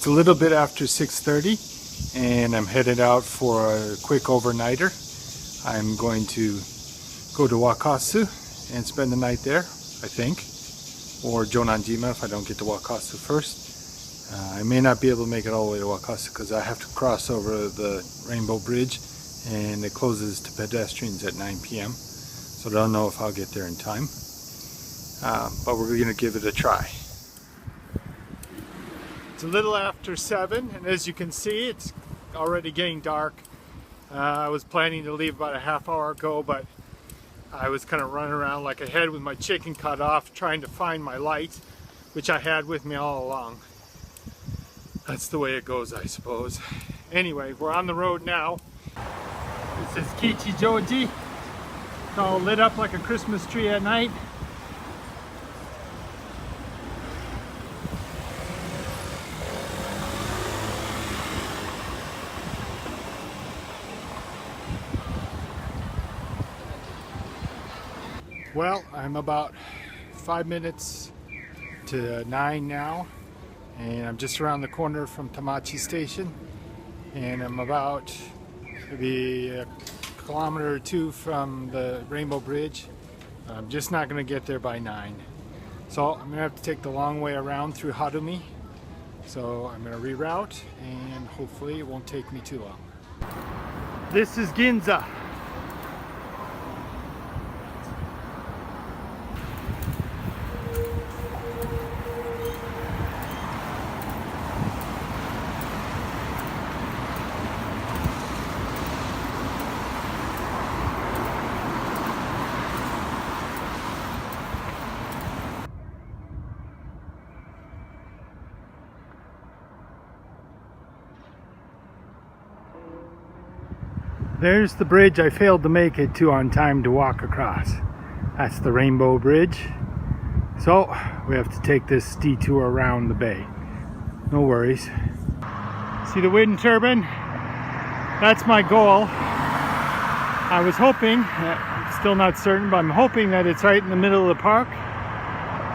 It's a little bit after 6:30 and I'm headed out for a quick overnighter. I'm going to go to Wakasu and spend the night there, I think, or Jonanjima if I don't get to Wakasu first. I may not be able to make it all the way to Wakasu because I have to cross over the Rainbow Bridge and it closes to pedestrians at 9 p.m. So I don't know if I'll get there in time, but we're going to give it a try. It's a little after 7 and as you can see it's already getting dark. I was planning to leave about a half hour ago, but I was kind of running around like a head with my chicken cut off trying to find my light, which I had with me all along. That's the way it goes, I suppose. Anyway, we're on the road now. This is Kichijoji. It's all lit up like a Christmas tree at night. Well, I'm about 5 minutes to 9 now, and I'm just around the corner from Tamachi Station, and I'm about maybe a kilometer or two from the Rainbow Bridge. I'm just not going to get there by 9. So I'm going to have to take the long way around through Harumi. So I'm going to reroute, and hopefully it won't take me too long. This is Ginza. There's the bridge I failed to make it to on time to walk across. That's the Rainbow Bridge. So we have to take this detour around the bay. No worries. See the wind turbine? That's my goal. I was hoping, still not certain, but I'm hoping that it's right in the middle of the park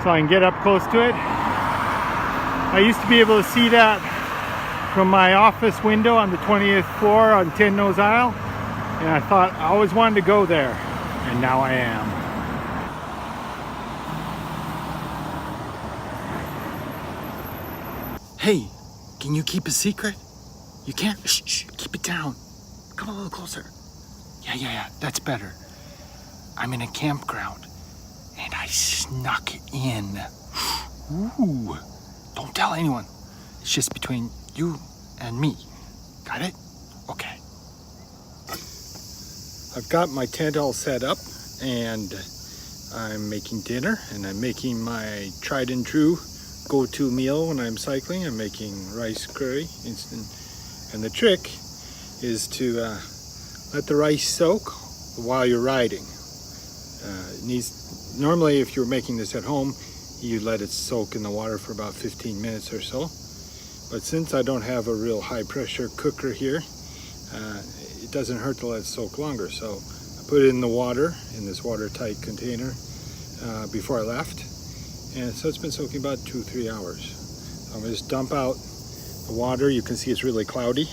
so I can get up close to it. I used to be able to see that from my office window on the 20th floor on Ten Nose Isle. And I thought I always wanted to go there, and now I am. Hey, can you keep a secret? You can't? Shh, shh, keep it down. Come a little closer. Yeah, that's better. I'm in a campground, and I snuck in. Ooh, don't tell anyone. It's just between you and me. Got it? Okay. I've got my tent all set up and I'm making dinner, and I'm making my tried and true go-to meal when I'm cycling. I'm making rice curry instant, and the trick is to let the rice soak while you're riding. Normally if you're making this at home you let it soak in the water for about 15 minutes or so, but since I don't have a real high pressure cooker here, it doesn't hurt to let it soak longer. So I put it in the water, in this watertight container, before I left. And so it's been soaking about 2-3 hours. So I'm going to just dump out the water. You can see it's really cloudy.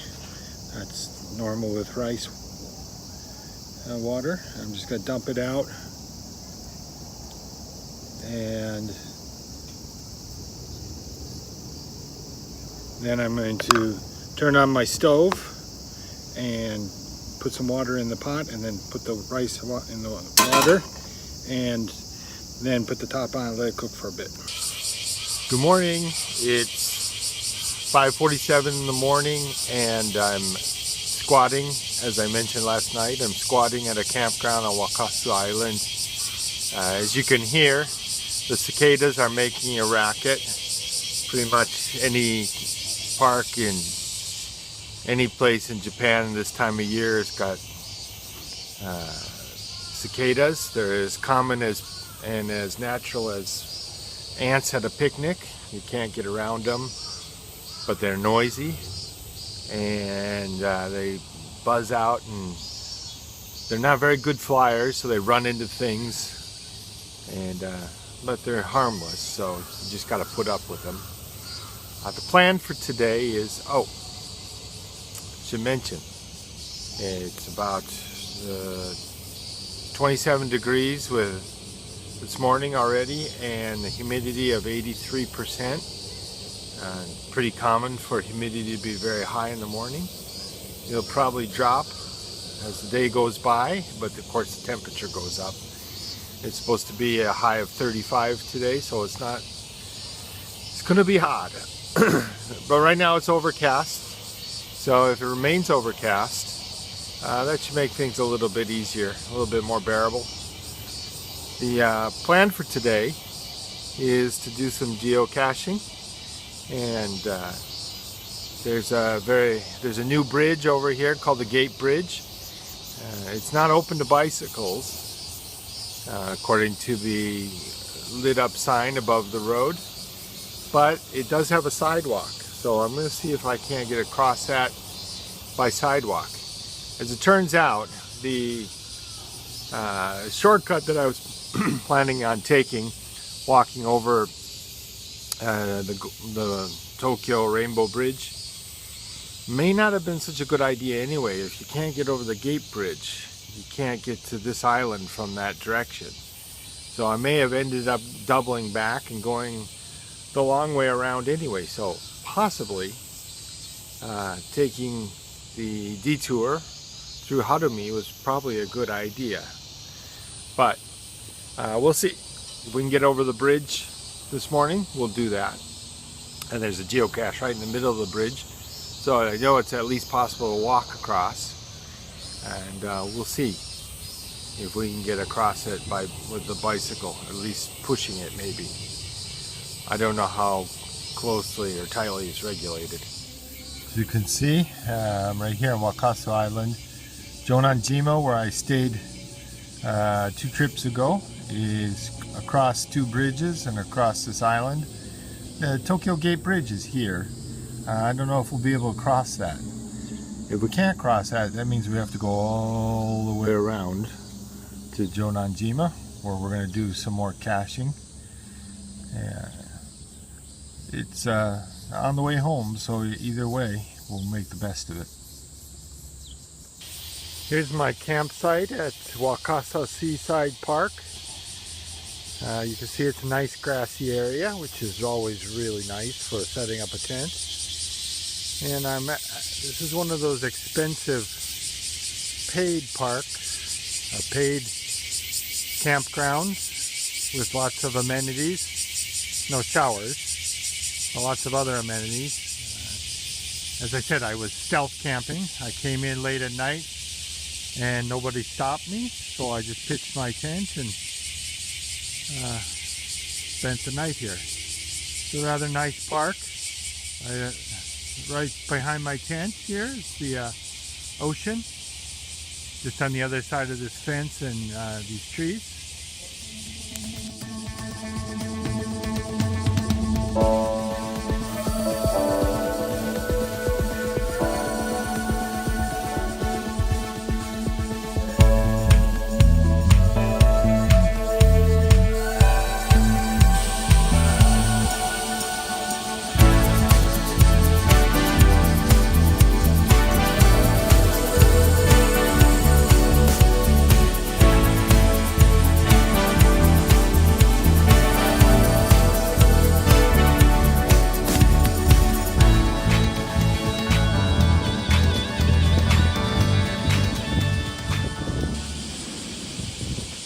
That's normal with rice water. I'm just going to dump it out. And then I'm going to turn on my stove and put some water in the pot, and then put the rice in the water, and then put the top on and let it cook for a bit. Good morning. It's 5:47 in the morning and I'm squatting, as I mentioned last night. I'm squatting at a campground on Wakasu Island. As you can hear, the cicadas are making a racket. Pretty much any park in any place in Japan this time of year has got cicadas. They're as common and as natural as ants at a picnic. You can't get around them, but they're noisy and they buzz out, and they're not very good flyers, so they run into things, and but they're harmless, so you just got to put up with them. The plan for today is, should mention, it's about 27 degrees with this morning already, and the humidity of 83%. Pretty common for humidity to be very high in the morning. It'll probably drop as the day goes by, but of course the temperature goes up. It's supposed to be a high of 35 today, so it's going to be hot. But right now it's overcast, so if it remains overcast, that should make things a little bit easier, a little bit more bearable. The plan for today is to do some geocaching, and there's a new bridge over here called the Gate Bridge. It's not open to bicycles, according to the lit up sign above the road, but it does have a sidewalk, so I'm going to see if I can't get across that by sidewalk. As it turns out, the shortcut that I was planning on taking, walking over the Tokyo Rainbow Bridge, may not have been such a good idea anyway. If you can't get over the Gate Bridge, you can't get to this island from that direction. So I may have ended up doubling back and going the long way around anyway. So possibly taking the detour through Harumi was probably a good idea. But we'll see. If we can get over the bridge this morning, we'll do that. And there's a geocache right in the middle of the bridge, so I know it's at least possible to walk across. And we'll see if we can get across it with the bicycle, at least pushing it maybe. I don't know how closely or tightly it's regulated. As you can see, I'm right here on Wakasu Island. Jonanjima, where I stayed 2 trips ago, is across 2 bridges and across this island. The Tokyo Gate Bridge is here. I don't know if we'll be able to cross that. If we can't cross that, that means we have to go all the way around to Jonanjima, where we're going to do some more caching. It's on the way home, so either way, we'll make the best of it. Here's my campsite at Wakasu Seaside Park. You can see it's a nice grassy area, which is always really nice for setting up a tent. And this is one of those expensive paid parks, paid campgrounds with lots of amenities, no showers, but lots of other amenities. As I said, I was stealth camping. I came in late at night and nobody stopped me, so I just pitched my tent and spent the night here. It's a rather nice park. Right behind my tent here is the ocean, just on the other side of this fence and these trees.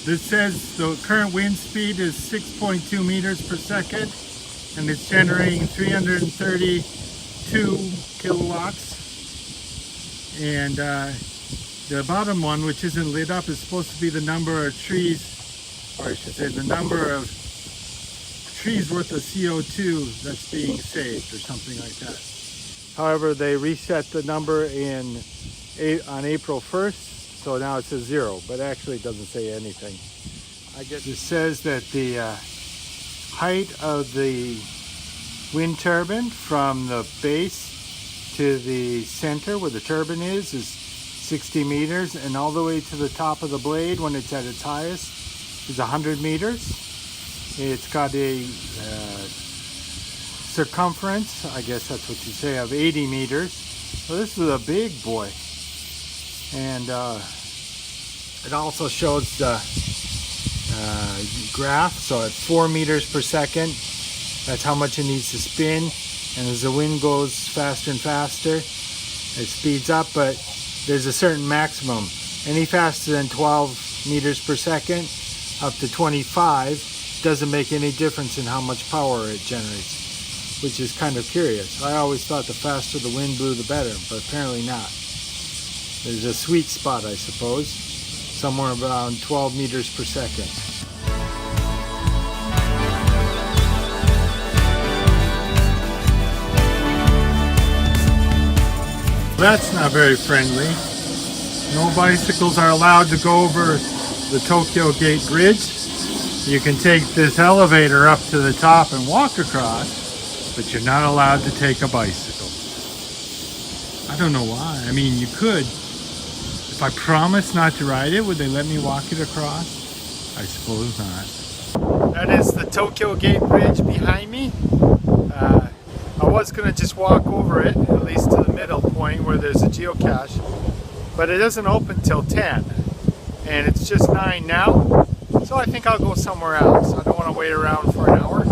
This says the current wind speed is 6.2 meters per second, and it's generating 332 kilowatts. And the bottom one, which isn't lit up, is supposed to be the number of trees, or I should say the number of trees worth of CO2 that's being saved, or something like that. However, they reset the number on April 1st. So now it says 0, but actually it doesn't say anything. It says that the height of the wind turbine from the base to the center where the turbine is 60 meters, and all the way to the top of the blade when it's at its highest is 100 meters. It's got a circumference, I guess that's what you say, of 80 meters. So this is a big boy. And it also shows the graph. So at 4 meters per second, that's how much it needs to spin. And as the wind goes faster and faster, it speeds up, but there's a certain maximum. Any faster than 12 meters per second, up to 25, doesn't make any difference in how much power it generates, which is kind of curious. I always thought the faster the wind blew, the better, but apparently not. There's a sweet spot, I suppose, somewhere around 12 meters per second. That's not very friendly. No bicycles are allowed to go over the Tokyo Gate Bridge. You can take this elevator up to the top and walk across, but you're not allowed to take a bicycle. I don't know why. I mean, you could. If I promise not to ride it, would they let me walk it across? I suppose not. That is the Tokyo Gate Bridge behind me. I was going to just walk over it, at least to the middle point where there's a geocache, but it doesn't open till 10, and it's just 9 now, so I think I'll go somewhere else. I don't want to wait around for an hour,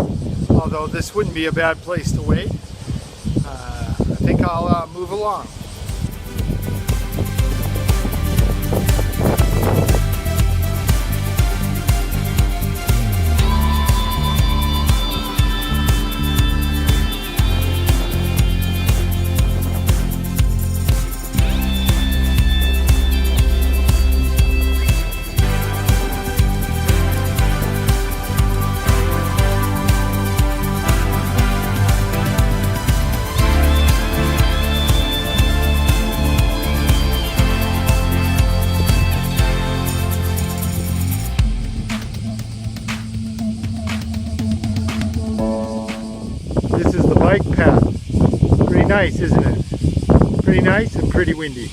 although this wouldn't be a bad place to wait. I think I'll move along. This is the bike path. Pretty nice, isn't it? Pretty nice and pretty windy.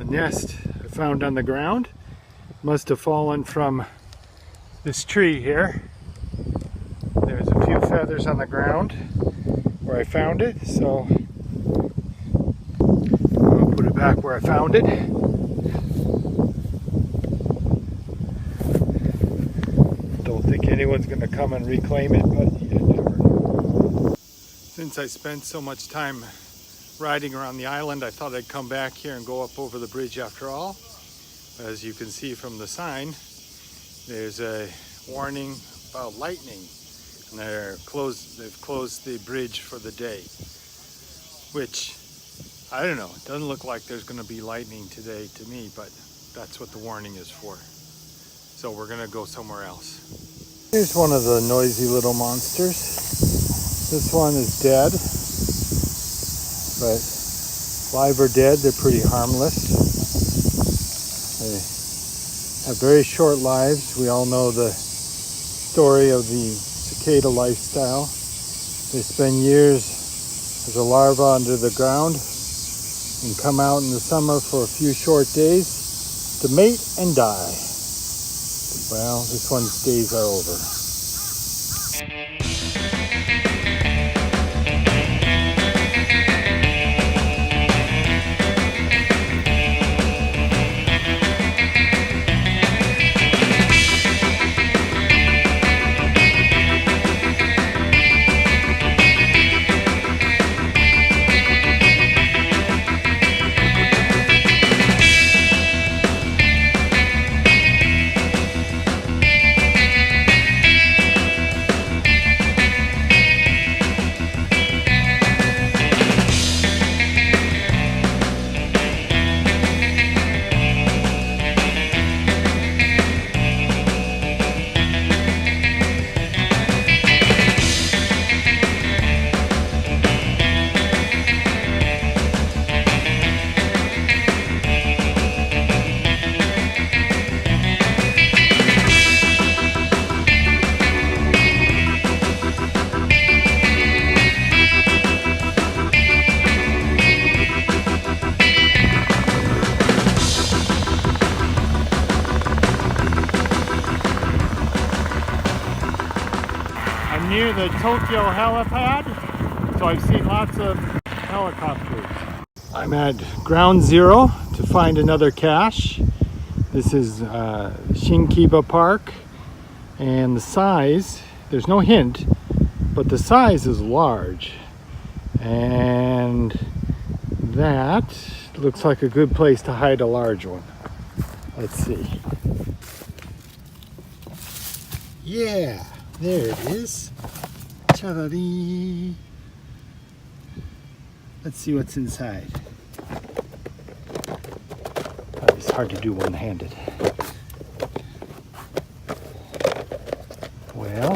Nest I found on the ground. Must have fallen from this tree here. There's a few feathers on the ground where I found it, so I'll put it back where I found it. Don't think anyone's going to come and reclaim it, but you never know. Since I spent so much time riding around the island, I thought I'd come back here and go up over the bridge after all. As you can see from the sign, there's a warning about lightning, and they've closed the bridge for the day, which I don't know, it doesn't look like there's going to be lightning today to me, but that's what the warning is for. So we're going to go somewhere else. Here's one of the noisy little monsters. This one is dead, but live or dead, they're pretty harmless. They have very short lives. We all know the story of the cicada lifestyle. They spend years as a larva under the ground and come out in the summer for a few short days to mate and die. Well, this one's days are over. I'm near the Tokyo helipad, so I've seen lots of helicopters. I'm at ground zero to find another cache. This is Chiba Park, and the size, there's no hint, but the size is large. And that looks like a good place to hide a large one. Let's see. Yeah, there it is. Ta-da-dee. Let's see what's inside. It's hard to do one-handed. Well,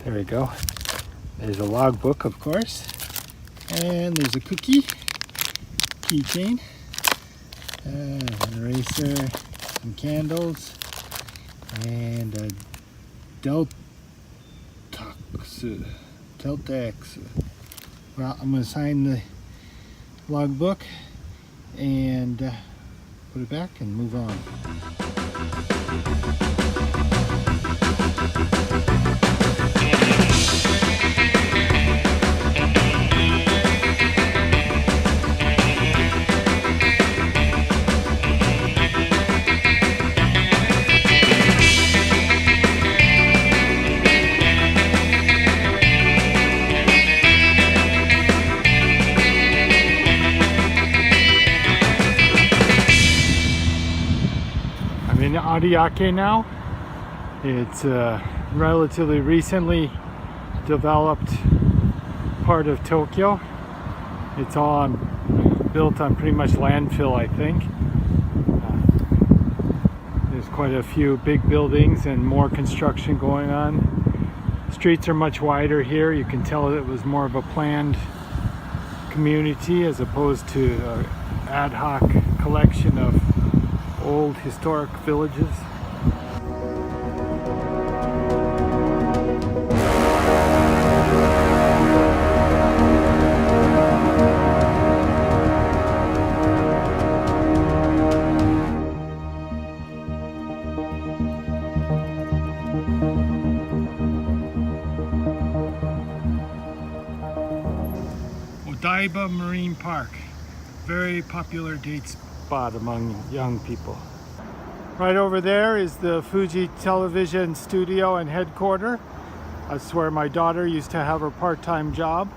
there we go. There's a logbook, of course, and there's a cookie, keychain, an eraser, some candles, and a Deltax. Well, I'm going to sign the logbook and put it back and move on. In Ariake now. It's a relatively recently developed part of Tokyo. It's all built on pretty much landfill, I think. There's quite a few big buildings and more construction going on. Streets are much wider here. You can tell it was more of a planned community as opposed to an ad hoc collection of old historic villages. Odaiba Marine Park, very popular date spot among young people. Right over there is the Fuji Television studio and headquarters. That's where my daughter used to have her part-time job.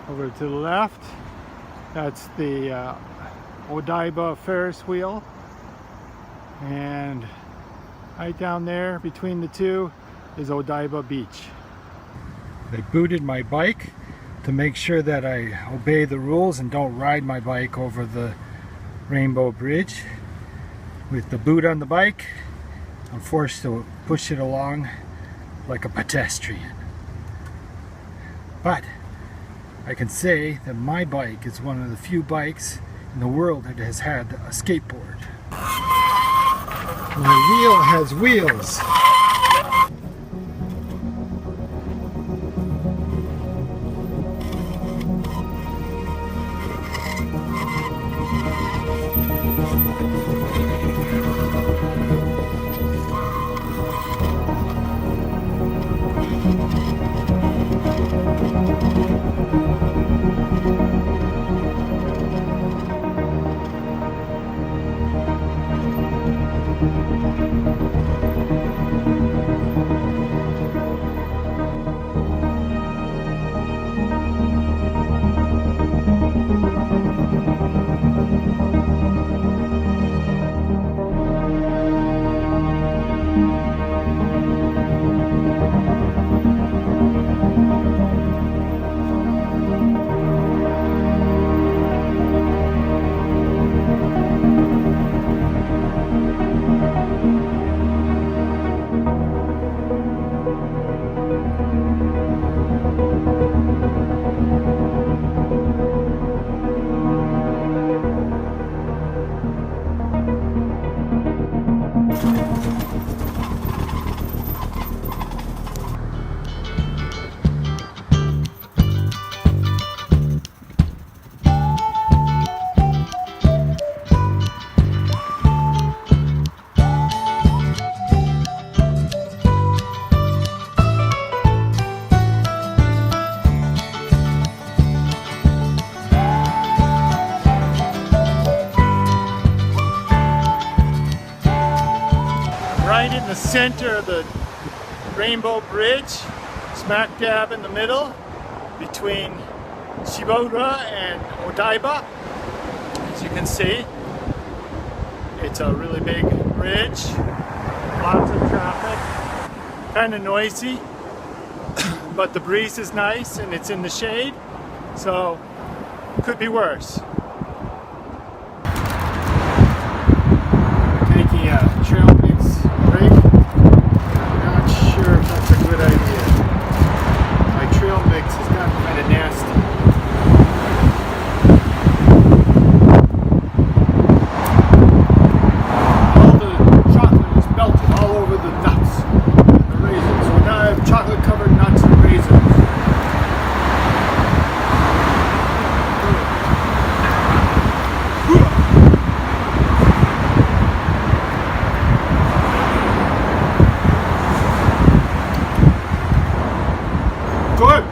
Over to the left, that's the Odaiba Ferris wheel. And right down there between the two is Odaiba Beach. They booted my bike to make sure that I obey the rules and don't ride my bike over the Rainbow Bridge. With the boot on the bike, I'm forced to push it along like a pedestrian. But I can say that my bike is one of the few bikes in the world that has had a skateboard. My wheel has wheels. Right in the center of the Rainbow Bridge, smack dab in the middle between Chiba and Odaiba. As you can see, it's a really big bridge, lots of traffic, kind of noisy, but the breeze is nice and it's in the shade, so could be worse. Taking a trail mix break. I'm not sure if that's a good idea. My trail mix has gotten kind of nasty. All the chocolate is melted all over the nuts and the raisins. So now I have chocolate covered nuts and raisins. Good.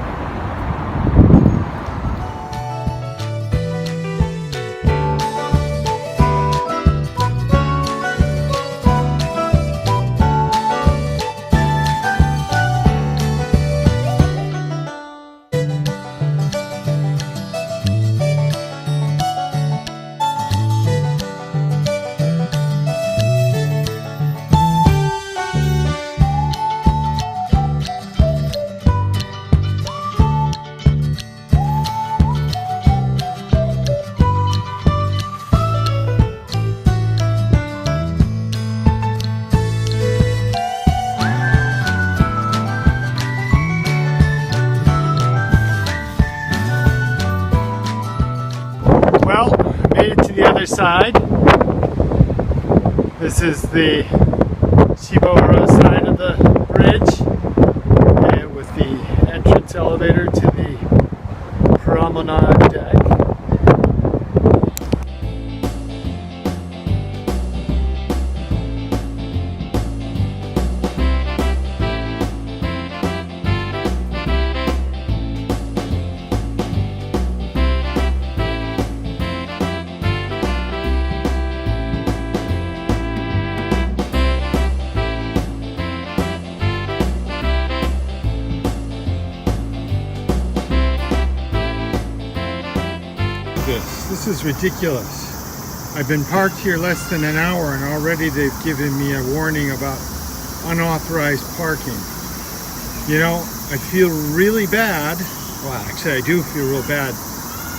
Well, made it to the other side. This is the Chiba side of the bridge, and with the entrance elevator to the promenade deck. This is ridiculous. I've been parked here less than an hour and already they've given me a warning about unauthorized parking. You know, I feel really bad. Well, actually I do feel real bad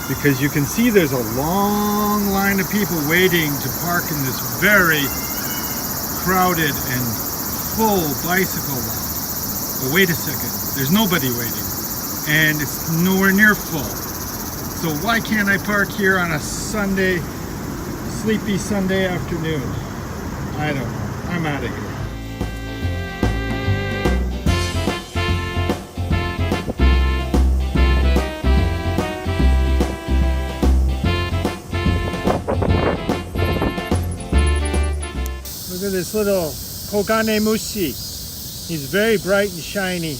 because you can see there's a long line of people waiting to park in this very crowded and full bicycle lot. But wait a second, there's nobody waiting and it's nowhere near full. So why can't I park here on a Sunday, sleepy Sunday afternoon? I don't know. I'm out of here. Look at this little Kogane Mushi. He's very bright and shiny.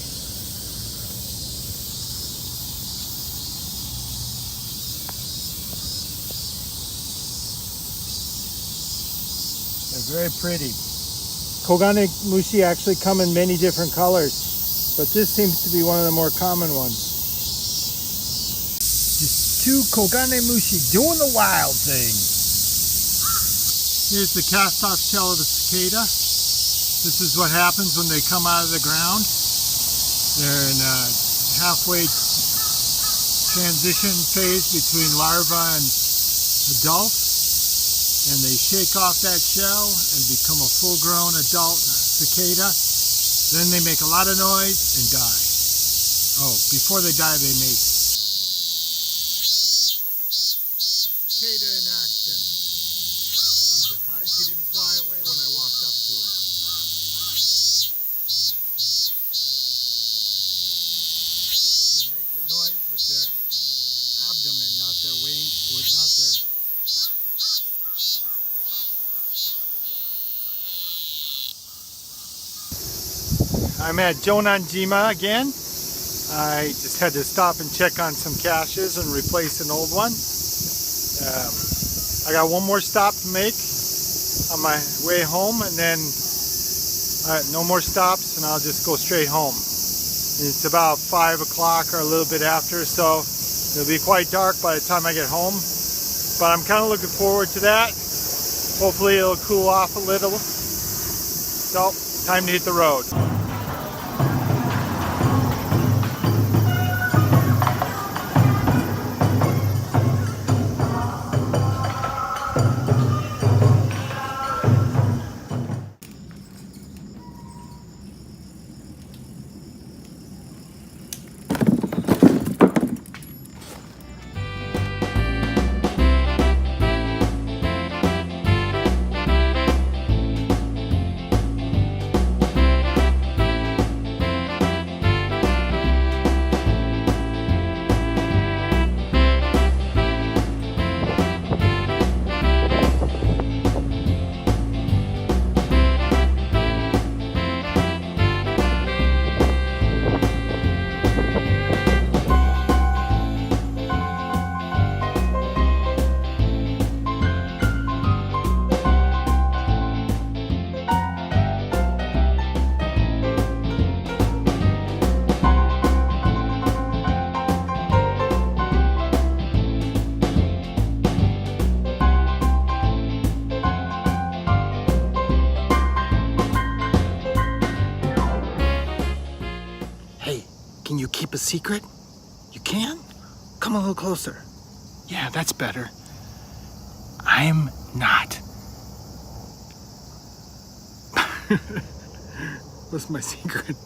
They're very pretty. Kogane Mushi actually come in many different colors, but this seems to be one of the more common ones. Just two Kogane Mushi doing the wild thing. Here's the cast-off shell of a cicada. This is what happens when they come out of the ground. They're in a halfway transition phase between larva and adult, and they shake off that shell and become a full-grown adult cicada. Then they make a lot of noise and die. Oh, before they die, they mate. Cicada in action. I'm surprised he didn't fly away when I walked up to him. They make the noise with their abdomen, not their wing, not their. I'm at Jonanjima again. I just had to stop and check on some caches and replace an old one. I got one more stop to make on my way home, and then no more stops, and I'll just go straight home. It's about 5 o'clock or a little bit after, so it'll be quite dark by the time I get home. But I'm kind of looking forward to that. Hopefully it'll cool off a little. So, time to hit the road. Can you keep a secret? You can? Come a little closer. Yeah, that's better. I'm not. What's my secret?